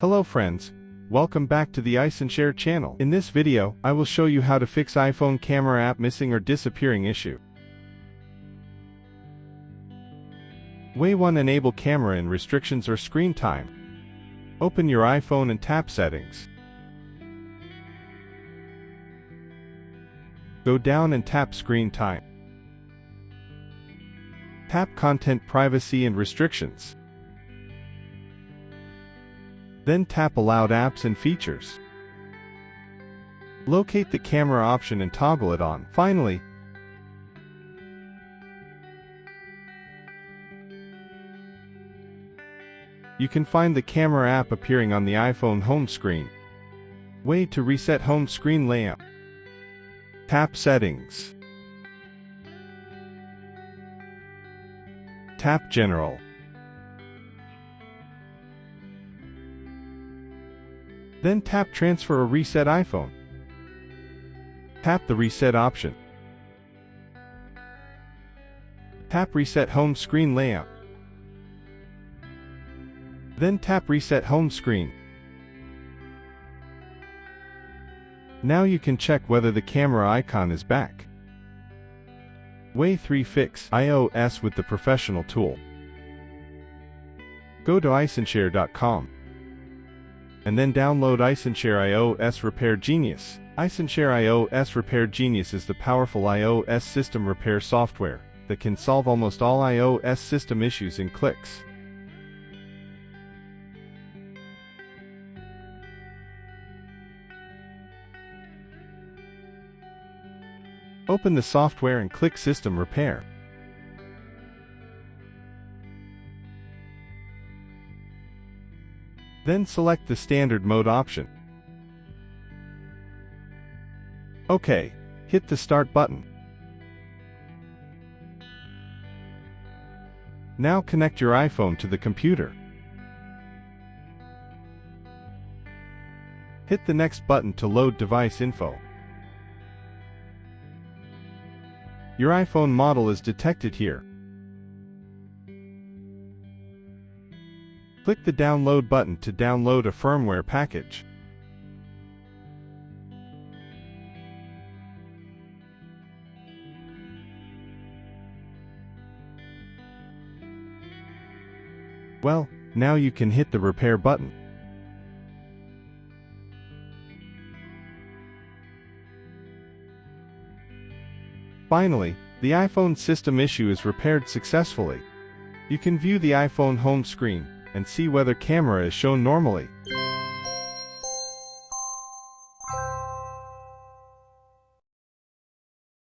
Hello friends, welcome back to the iShare channel. In this video, I will show you how to fix iPhone camera app missing or disappearing issue. Way 1. Enable camera in restrictions or screen time. Open your iPhone and tap Settings. Go down and tap Screen Time. Tap Content Privacy and Restrictions. Then tap Allowed Apps and Features. Locate the camera option and toggle it on. Finally, you can find the camera app appearing on the iPhone home screen. Way to reset home screen layout. Tap Settings. Tap General. Then tap Transfer or Reset iPhone. Tap the Reset option. Tap Reset Home Screen Layout. Then tap Reset Home Screen. Now you can check whether the camera icon is back. Way 3. Fix iOS with the Professional tool. Go to iShare.com. And then download iShare iOS Repair Genius. iShare iOS Repair Genius is the powerful iOS system repair software that can solve almost all iOS system issues in clicks. Open the software and click System Repair. Then select the Standard Mode option. OK, hit the Start button. Now connect your iPhone to the computer. Hit the Next button to load device info. Your iPhone model is detected here. Click the Download button to download a firmware package. Well, now you can hit the Repair button. Finally, the iPhone system issue is repaired successfully. You can view the iPhone home screen and see whether camera is shown normally.